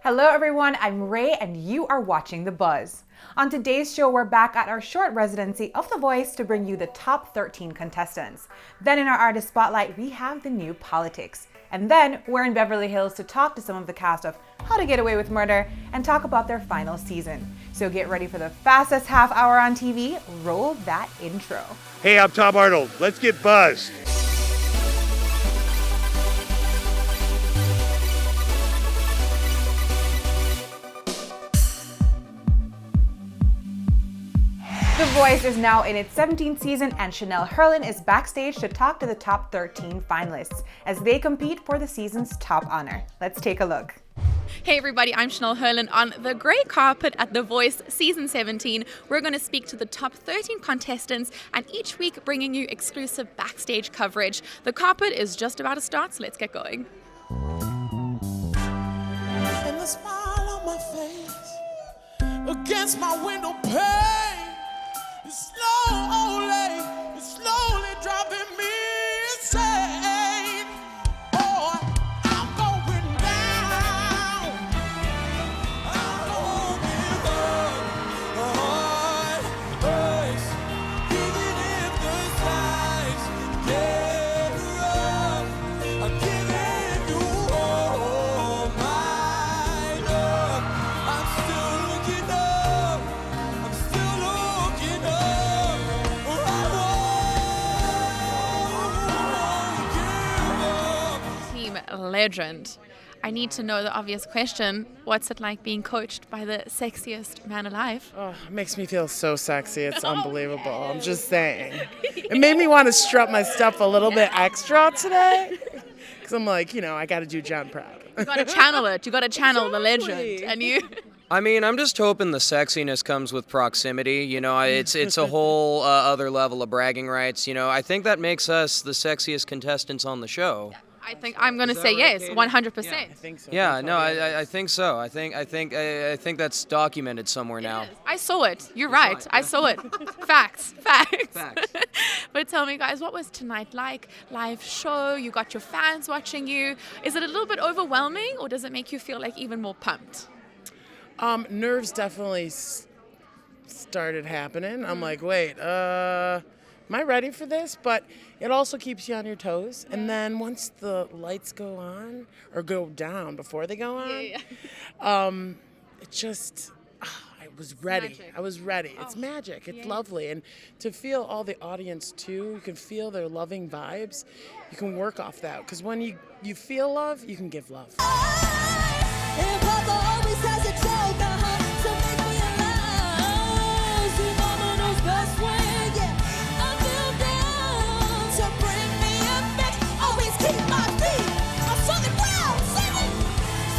Hello everyone, I'm Ray and you are watching The Buzz. On today's show, we're back at our short residency of The Voice to bring you the top 13 contestants. Then in our artist spotlight, we have the new politics. And then we're in Beverly Hills to talk to some of the cast of How to Get Away with Murder and talk about their final season. So get ready for the fastest half hour on TV. Roll that intro. Hey, I'm Tom Arnold. Let's get buzzed. The Voice is now in its 17th season and Chanel Herlin is backstage to talk to the top 13 finalists as they compete for the season's top honor. Let's take a look. Hey everybody, I'm Chanel Herlin on the grey carpet at The Voice Season 17. We're going to speak to the top 13 contestants and each week bringing you exclusive backstage coverage. The carpet is just about to start, so let's get going. And the smile on my face against my window pane. It's slowly driving me insane. Oh, I'm going down. I won't give up. Always, even if the skies get rough, I'm giving you all my love. I'm still looking up. I'm still looking up. I won't give up. Team Legend. I need to know the obvious question. What's it like being coached by the sexiest man alive? Oh, it makes me feel so sexy. It's unbelievable. I'm just saying. It made me want to strut my stuff a little bit extra today. Because I'm like, I got to do John proud. You gotta channel it. You gotta channel the legend. And you... I mean, I'm just hoping the sexiness comes with proximity. It's a whole other level of bragging rights. I think that makes us the sexiest contestants on the show. I think I'm gonna say yes, 100%. I think so. Yeah, no, I think so. I think that's documented somewhere now. I saw it. You're right. I saw it. Facts. But tell me, guys, what was tonight like? Live show, you got your fans watching you. Is it a little bit overwhelming or does it make you feel like even more pumped? Nerves definitely started happening. I'm like, wait, am I ready for this? But it also keeps you on your toes. And then once the lights go on or go down before they go on, it just, I was ready. Magic. I was ready. It's magic. It's lovely. And to feel all the audience too, you can feel their loving vibes. You can work off that. Because when you feel love, you can give love. And Papa always has a joke, to make me alive. See, Mama knows best way, yeah. I feel down to bring me up back. Always keep my feet on solid ground. Sing it.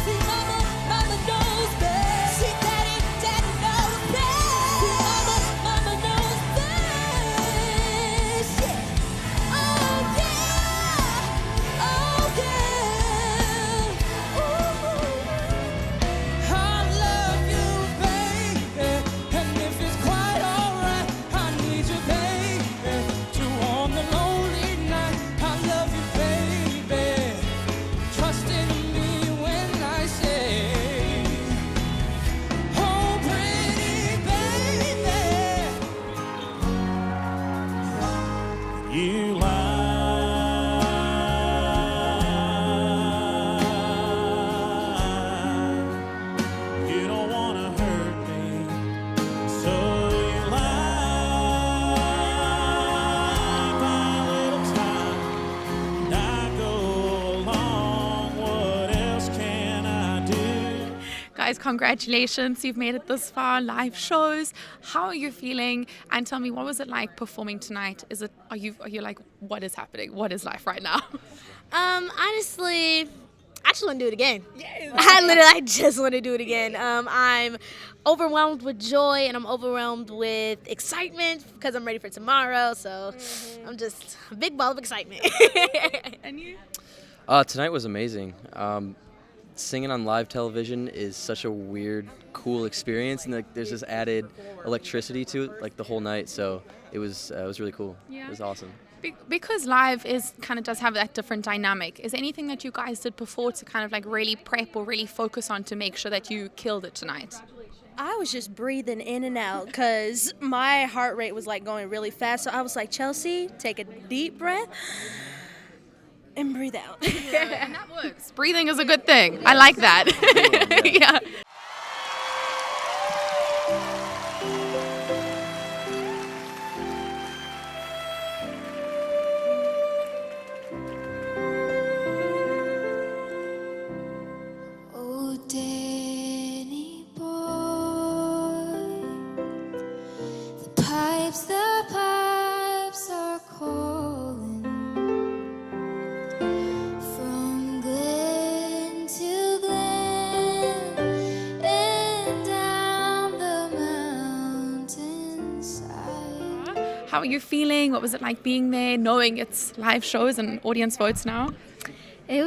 See, Mama knows best. See, Daddy knows best. See, Mama knows best. Yeah. Oh yeah. I love you, baby, and if it's quite alright, I need you, baby, to on the lonely night. I love you, baby, trust in me when I say, oh, pretty baby, you lie. You don't wanna hurt me, so you lie. My little time, and I go along. What else can I do? Guys, congratulations. You've made it this far. Live shows. How are you feeling? And tell me, what was it like performing tonight? Are you like, what is happening? What is life right now? Honestly, I just want to do it again. I just want to do it again. I'm overwhelmed with joy and I'm overwhelmed with excitement because I'm ready for tomorrow. So I'm just a big ball of excitement. And you? Tonight was amazing. Singing on live television is such a weird, cool experience, and there's this added electricity to it, the whole night. So it was really cool. Yeah. It was awesome. Because live is kind of does have that different dynamic. Is there anything that you guys did before to kind of like really prep or really focus on to make sure that you killed it tonight? I was just breathing in and out because my heart rate was like going really fast. So I was like, Chelsea, take a deep breath and breathe out. And that works. Breathing is a good thing. I like that. Yeah. Oh, Danny boy, the pipes are calling from glen to glen and down the mountainside. How are you feeling? What was it like being there, knowing it's live shows and audience votes now? It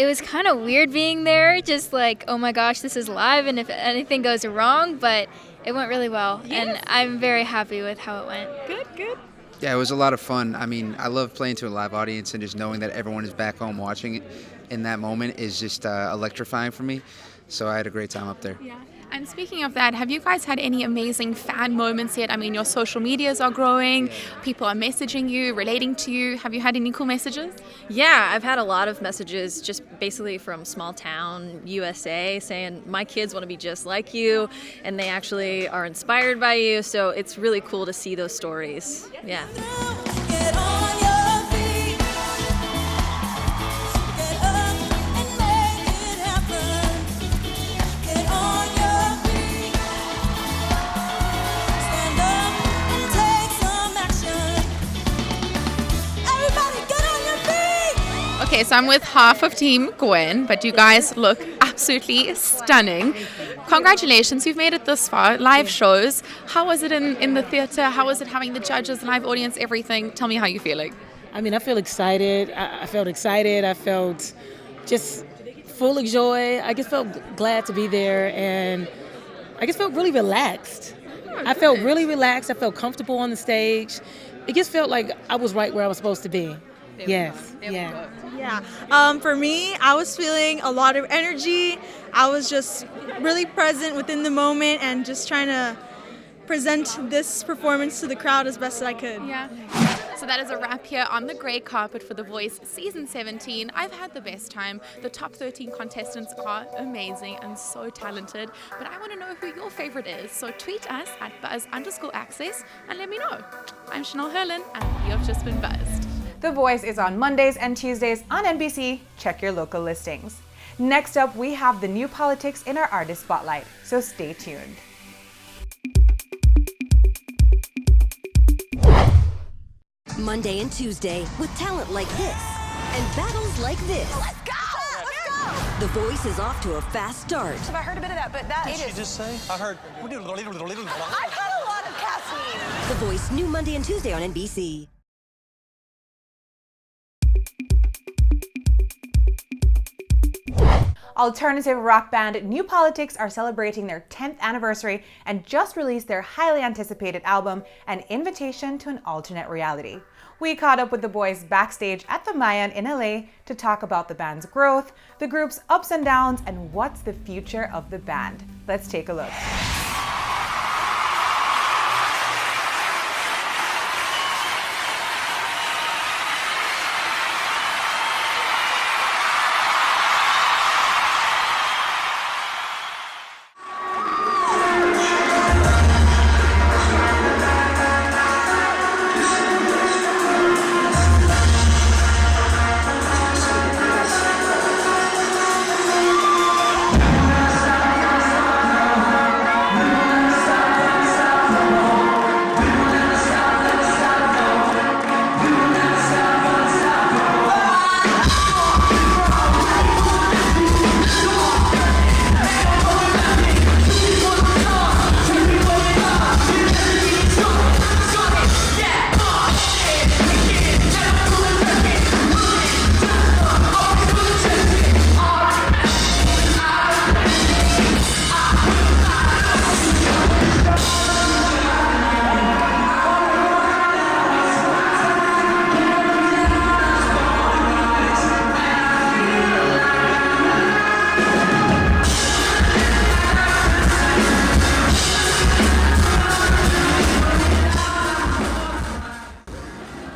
was kind of weird being there, just like, oh my gosh, this is live, and if anything goes wrong, but it went really well, and I'm very happy with how it went. Good. Yeah, it was a lot of fun. I mean, I love playing to a live audience, and just knowing that everyone is back home watching it in that moment is just electrifying for me. So I had a great time up there. Yeah. And speaking of that, have you guys had any amazing fan moments yet? I mean, your social medias are growing. People are messaging you, relating to you. Have you had any cool messages? Yeah, I've had a lot of messages just basically from small town USA saying my kids want to be just like you and they actually are inspired by you. So it's really cool to see those stories. Yeah. Get on your feet, get up and make it happen. Get on your feet, stand up and take some action. Everybody get on your feet. Okay, so I'm with half of Team Gwen, but you guys look absolutely stunning. Congratulations, you've made it this far. Live shows. How was it in the theater? How was it having the judges, live audience, everything? Tell me how you're feeling. I mean, I feel excited. I felt excited. I felt just full of joy. I just felt glad to be there, and I just felt really relaxed. I felt really relaxed. I felt comfortable on the stage. It just felt like I was right where I was supposed to be. Yes. Yeah. Yeah. For me, I was feeling a lot of energy. I was just really present within the moment and just trying to present this performance to the crowd as best as I could. Yeah. So that is a wrap here on the grey carpet for The Voice Season 17. I've had the best time. The top 13 contestants are amazing and so talented. But I want to know who your favorite is. So tweet us at buzz_access and let me know. I'm Chanel Herlin and you have just been buzzed. The Voice is on Mondays and Tuesdays on NBC. Check your local listings. Next up, we have the new politics in our artist spotlight, so stay tuned. Monday and Tuesday with talent like this and battles like this. Let's go! Let's go! The Voice is off to a fast start. I heard a bit of that, but that What did she just say? I heard. I've had a lot of caffeine. The Voice, new Monday and Tuesday on NBC. Alternative rock band New Politics are celebrating their 10th anniversary and just released their highly anticipated album, An Invitation to an Alternate Reality. We caught up with the boys backstage at the Mayan in LA to talk about the band's growth, the group's ups and downs, and what's the future of the band. Let's take a look.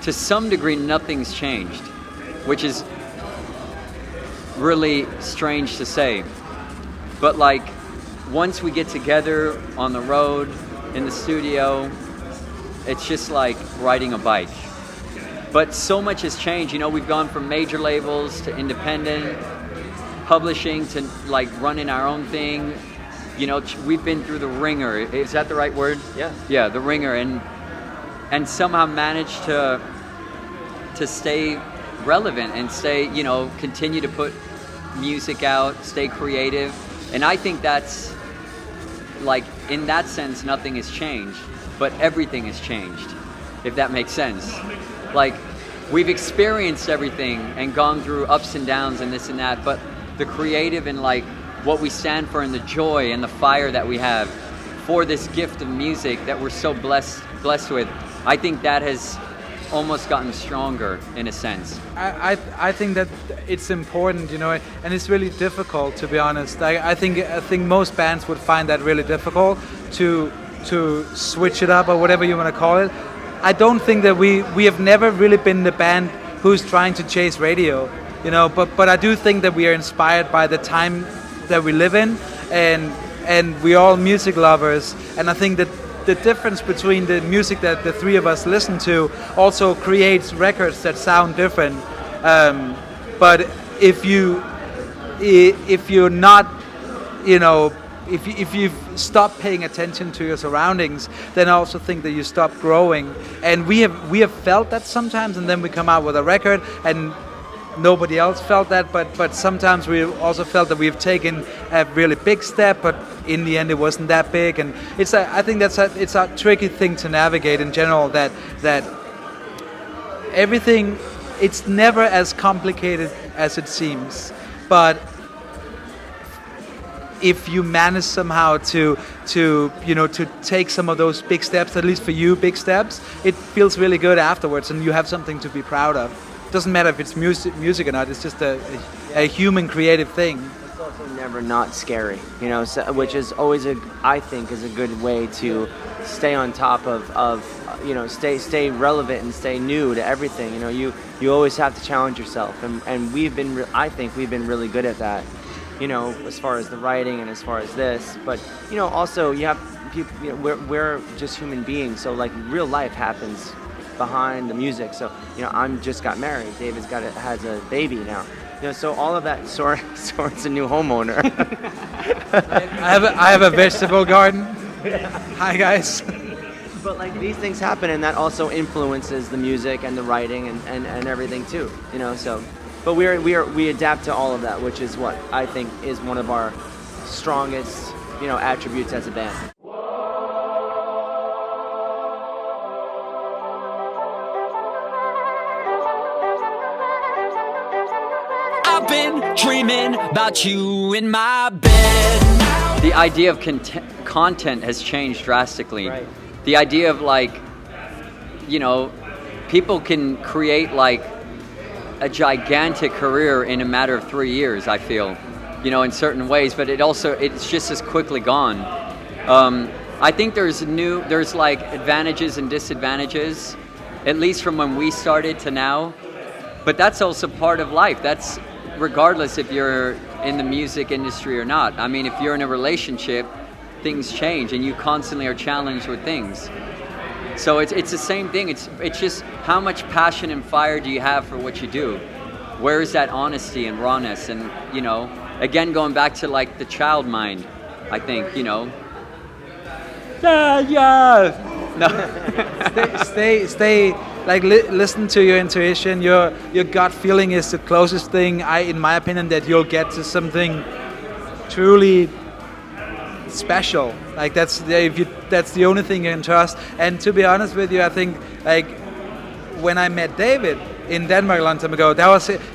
to some degree, nothing's changed, which is really strange to say. But like, once we get together on the road, in the studio, it's just like riding a bike. But so much has changed. You know, we've gone from major labels to independent publishing to like running our own thing. You know, we've been through the ringer. Is that the right word? Yeah. Yeah, the ringer, and somehow managed to stay relevant and stay, you know, continue to put music out, stay creative. And I think that's like, in that sense, nothing has changed, but everything has changed, if that makes sense. Like, we've experienced everything and gone through ups and downs and this and that, but the creative and like what we stand for and the joy and the fire that we have for this gift of music that we're so blessed with, I think that has almost gotten stronger in a sense. I think that it's important, you know, and it's really difficult, to be honest. I think most bands would find that really difficult to switch it up or whatever you want to call it. I don't think that we have never really been the band who's trying to chase radio, you know, but I do think that we are inspired by the time that we live in, and we're all music lovers, and I think that the difference between the music that the three of us listen to also creates records that sound different. But if you're not, you know, if you've stopped paying attention to your surroundings, then I also think that you stop growing. And we have felt that sometimes, and then we come out with a record and nobody else felt that, but sometimes we also felt that we've taken a really big step, but in the end it wasn't that big. And I think it's a tricky thing to navigate in general, that everything, it's never as complicated as it seems, but if you manage somehow to take some of those big steps, at least for you, big steps, it feels really good afterwards, and you have something to be proud of. Doesn't matter if it's music or not. It's just a human creative thing. It's also never not scary, you know, which is always I think is a good way to stay on top of you know, stay relevant and stay new to everything. You know, you always have to challenge yourself, and I think we've been really good at that, you know, as far as the writing and as far as this. But you know, also you have people, you know, we're just human beings, so like real life happens behind the music. So, you know, I'm just got married. David's has a baby now. You know, so all of that sorts a new homeowner. I have a vegetable garden. Hi guys. But like, these things happen, and that also influences the music and the writing and everything too. You know, so but we adapt to all of that, which is what I think is one of our strongest, you know, attributes as a band. I've been dreaming about you in my bed. The idea of content has changed drastically. Right. The idea of like, you know, people can create like a gigantic career in a matter of 3 years, I feel, you know, in certain ways, but it's just as quickly gone. I think there's like advantages and disadvantages, at least from when we started to now, but that's also part of life. That's regardless if you're in the music industry or not. I mean, if you're in a relationship, things change and you constantly are challenged with things. So it's the same thing. It's just how much passion and fire do you have for what you do? Where is that honesty and rawness? And, you know, again, going back to like the child mind, I think, you know. Yeah. No. Stay. Like listen to your intuition. Your gut feeling is the closest thing, in my opinion, that you'll get to something truly special. Like that's the only thing you can trust. And to be honest with you, I think like when I met David in Denmark a long time ago,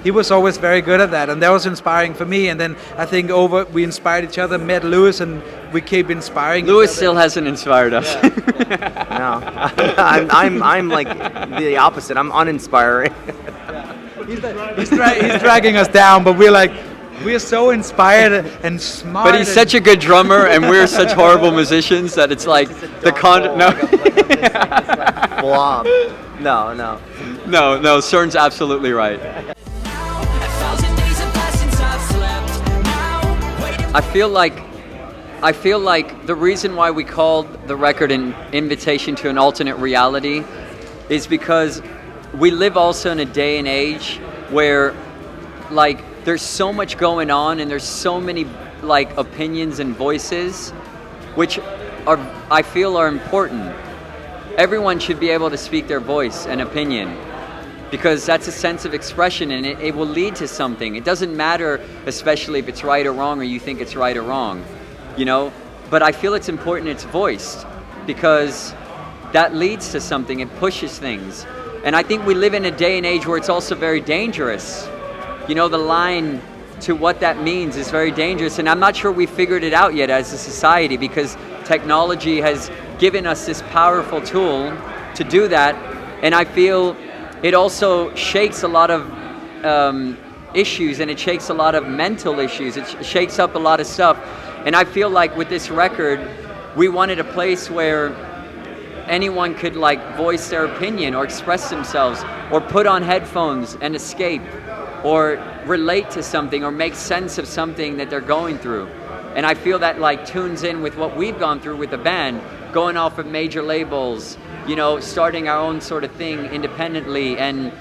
he was always very good at that, and that was inspiring for me. And then I think we inspired each other, met Lewis, and we keep inspiring. Lewis still hasn't inspired us. Yeah. No, I'm like the opposite. I'm uninspiring. He's dragging us down, but we're so inspired and smart. But he's such a good drummer, and we're such horrible musicians that it's like the blob. No. No, Cern's absolutely right. I feel like the reason why we called the record an invitation to an alternate reality is because we live also in a day and age where like there's so much going on and there's so many like opinions and voices which I feel are important. Everyone should be able to speak their voice and opinion because that's a sense of expression and it will lead to something. It doesn't matter, especially if it's right or wrong or you think it's right or wrong, you know? But I feel it's important it's voiced because that leads to something, it pushes things. And I think we live in a day and age where it's also very dangerous. You know, the line to what that means is very dangerous and I'm not sure we figured it out yet as a society because technology has given us this powerful tool to do that, and I feel it also shakes a lot of issues and it shakes a lot of mental issues. It shakes up a lot of stuff, and I feel like with this record, we wanted a place where anyone could like voice their opinion or express themselves or put on headphones and escape or relate to something or make sense of something that they're going through. And I feel that like tunes in with what we've gone through with the band, going off of major labels, you know, starting our own sort of thing independently and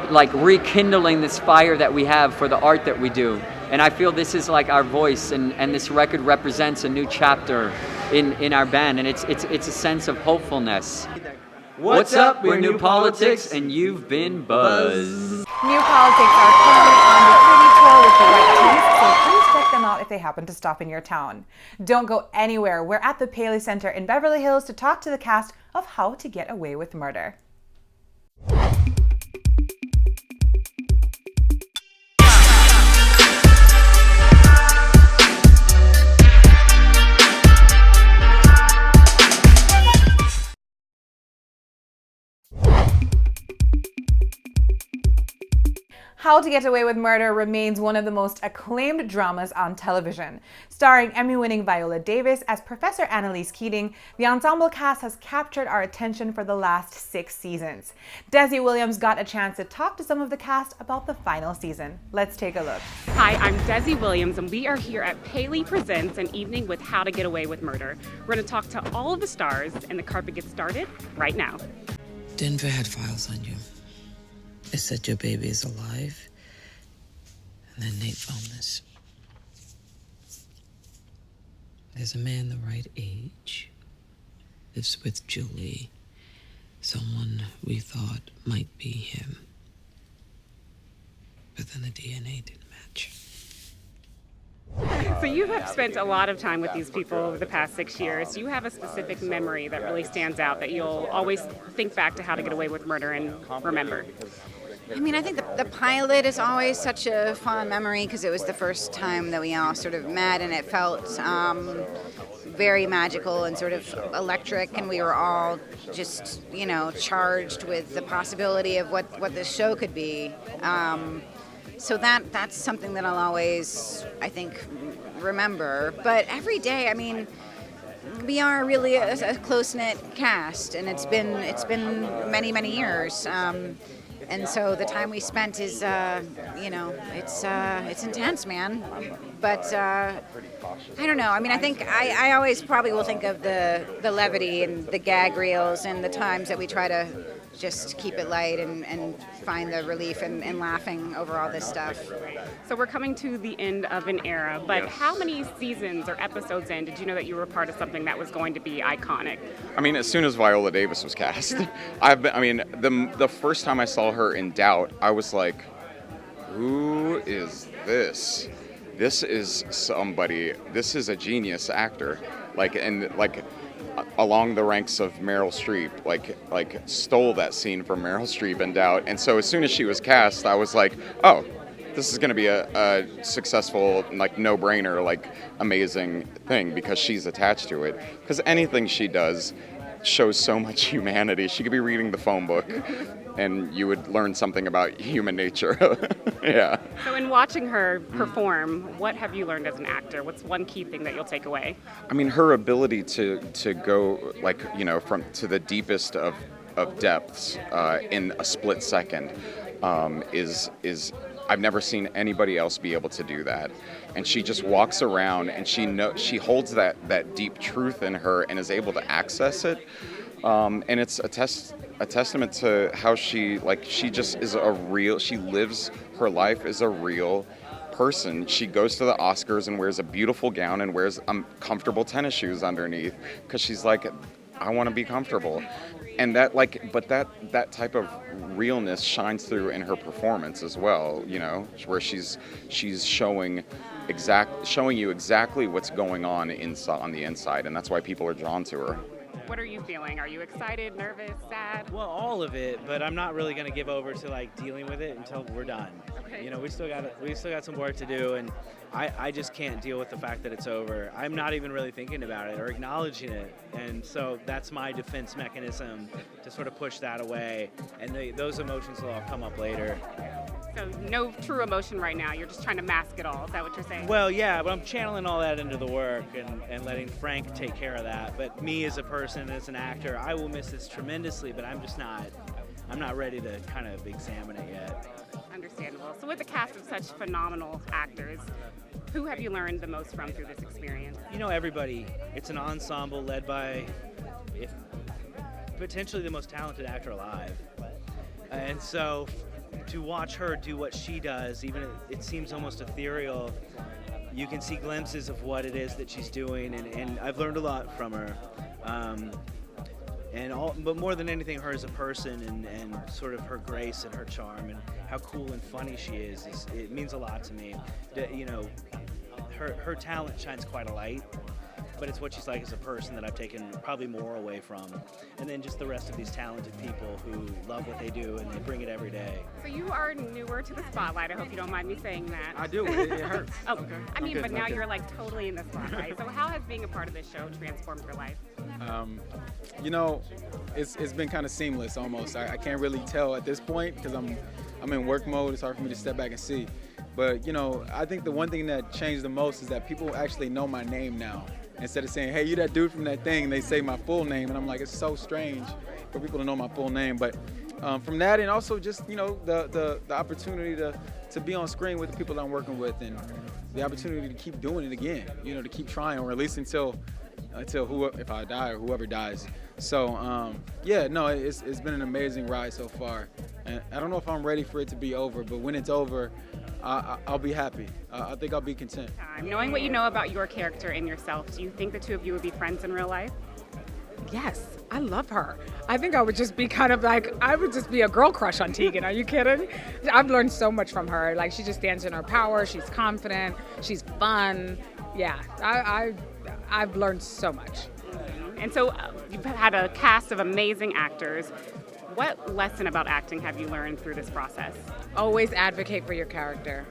like rekindling this fire that we have for the art that we do. And I feel this is like our voice and this record represents a new chapter in our band and it's a sense of hopefulness. What's up? We're New Politics and you've been buzzed. New Politics are currently on the City Tour with the White Keys, so please check them out if they happen to stop in your town. Don't go anywhere. We're at the Paley Center in Beverly Hills to talk to the cast of How to Get Away with Murder. How to Get Away with Murder remains one of the most acclaimed dramas on television. Starring Emmy-winning Viola Davis as Professor Annalise Keating, the ensemble cast has captured our attention for the last 6 seasons. Desi Williams got a chance to talk to some of the cast about the final season. Let's take a look. Hi, I'm Desi Williams, and we are here at Paley Presents an evening with How to Get Away with Murder. We're going to talk to all of the stars, and the carpet gets started right now. Denver had files on you. They said your baby is alive, and then Nate found this. There's a man the right age, lives with Julie, someone we thought might be him. But then the DNA didn't match. So you have spent a lot of time with these people over the past 6 years. Do you have a specific memory that really stands out that you'll always think back to How to Get Away with Murder and remember? I mean, I think the pilot is always such a fond memory because it was the first time that we all sort of met, and it felt very magical and sort of electric, and we were all just, you know, charged with the possibility of what this show could be. So that's something that I'll always, I think, remember. But every day, I mean, we are really a close-knit cast, and it's been many, many years. And so the time we spent is, you know, it's intense, man. But I don't know. I mean, I think I always probably will think of the levity and the gag reels and the times that we try to just keep it light and find the relief in laughing over all this stuff. So we're coming to the end of an era, but how many seasons or episodes in did you know that you were part of something that was going to be iconic? I mean, as soon as Viola Davis was cast, the first time I saw her in Doubt, I was like, who is this? This is somebody, this is a genius actor. Along the ranks of Meryl Streep, like stole that scene from Meryl Streep in Doubt. And so as soon as she was cast, I was like, oh, this is going to be a successful, like, no-brainer, like, amazing thing because she's attached to it. Because anything she does shows so much humanity. She could be reading the phone book and you would learn something about human nature. Yeah. So in watching her perform, what have you learned as an actor? What's one key thing that you'll take away? I mean, her ability to go, like, you know, to the deepest of of depths in a split second is I've never seen anybody else be able to do that. And she just walks around and she holds that deep truth in her and is able to access it. And it's a testament to how she just is she lives her life as a real person. She goes to the Oscars and wears a beautiful gown and wears comfortable tennis shoes underneath because she's like, I want to be comfortable. And that type of realness shines through in her performance as well, you know, where she's showing you exactly what's going on the inside, and that's why people are drawn to her. What are you feeling? Are you excited, nervous, sad? Well, all of it, but I'm not really going to give over to like dealing with it until we're done. Okay. You know, we still got some work to do, and I just can't deal with the fact that it's over. I'm not even really thinking about it or acknowledging it, and so that's my defense mechanism to sort of push that away, and those emotions will all come up later. So no true emotion right now. You're just trying to mask it all. Is that what you're saying? Well, yeah, but I'm channeling all that into the work and letting Frank take care of that. But me as a person, as an actor, I will miss this tremendously, but I'm not ready to kind of examine it yet. Understandable. So with a cast of such phenomenal actors, who have you learned the most from through this experience? You know, everybody. It's an ensemble led by potentially the most talented actor alive. And so to watch her do what she does, even it seems almost ethereal, you can see glimpses of what it is that she's doing, and I've learned a lot from her. But more than anything, her as a person and sort of her grace and her charm and how cool and funny she is it means a lot to me. You know, her talent shines quite a light, but it's what she's like as a person that I've taken probably more away from. And then just the rest of these talented people who love what they do and they bring it every day. So you are newer to the spotlight. I hope you don't mind me saying that. I do. It hurts. Oh, Okay. I mean, Okay, but now okay. you're like totally in the spotlight. So how has being a part of this show transformed your life? You know, it's been kind of seamless almost. I can't really tell at this point because I'm in work mode. It's hard for me to step back and see. But, you know, I think the one thing that changed the most is that people actually know my name now. Instead of saying, hey, you that dude from that thing, and they say my full name. And I'm like, it's so strange for people to know my full name. But from that, and also just, you know, the opportunity to be on screen with the people that I'm working with, and the opportunity to keep doing it again, you know, to keep trying, or at least until if I die or whoever dies. So, yeah, no, it's been an amazing ride so far. And I don't know if I'm ready for it to be over, but when it's over, I'll be happy. I think I'll be content. Knowing what you know about your character and yourself, do you think the two of you would be friends in real life? Yes, I love her. I think I would just be I would just be a girl crush on Tegan. Are you kidding? I've learned so much from her. Like, she just stands in her power. She's confident. She's fun. Yeah, I've learned so much. And so you've had a cast of amazing actors. What lesson about acting have you learned through this process? Always advocate for your character.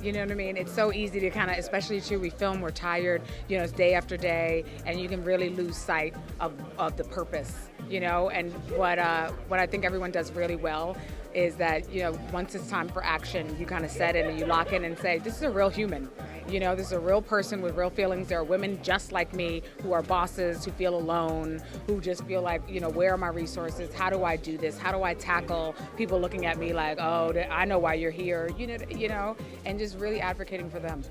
You know what I mean? It's so easy to kind of, especially too, we film, we're tired, you know, it's day after day, and you can really lose sight of the purpose, you know? And what I think everyone does really well is that, you know, once it's time for action, you kind of set in and you lock in and say, this is a real human. You know, this is a real person with real feelings. There are women just like me who are bosses, who feel alone, who just feel like, you know, where are my resources? How do I do this? How do I tackle people looking at me like, oh, I know why you're here, you know, and just really advocating for them.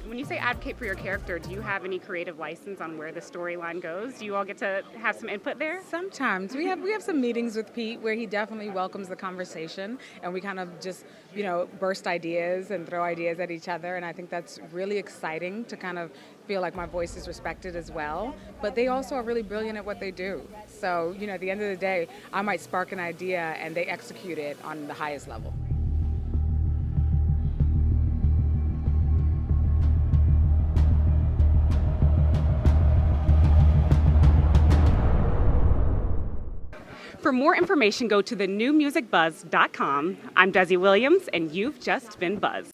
When you say advocate for your character, do you have any creative license on where the storyline goes? Do you all get to have some input there? Sometimes. We have some meetings with Pete where he definitely welcomes the conversation, and we kind of just, you know, burst ideas and throw ideas at each other, and I think that's really exciting to kind of feel like my voice is respected as well. But they also are really brilliant at what they do. So, you know, at the end of the day, I might spark an idea and they execute it on the highest level. For more information, go to thenewmusicbuzz.com. I'm Desi Williams, and you've just been buzzed.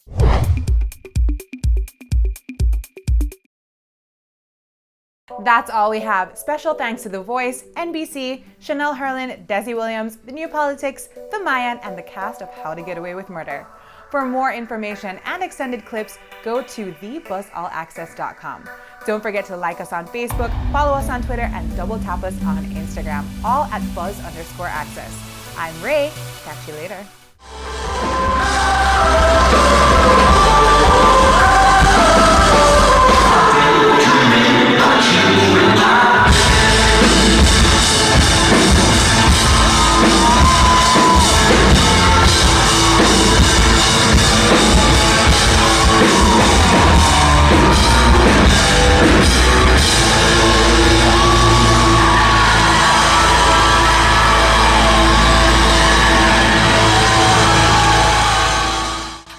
That's all we have. Special thanks to The Voice, NBC, Chanel Herlin, Desi Williams, The New Politics, The Mayan, and the cast of How to Get Away with Murder. For more information and extended clips, go to thebuzzallaccess.com. Don't forget to like us on Facebook, follow us on Twitter, and double tap us on Instagram, all at buzz_access. I'm Ray. Catch you later.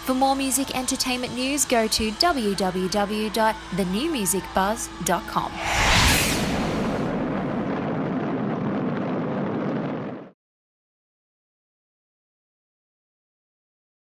For more music entertainment news, go to www.thenewmusicbuzz.com.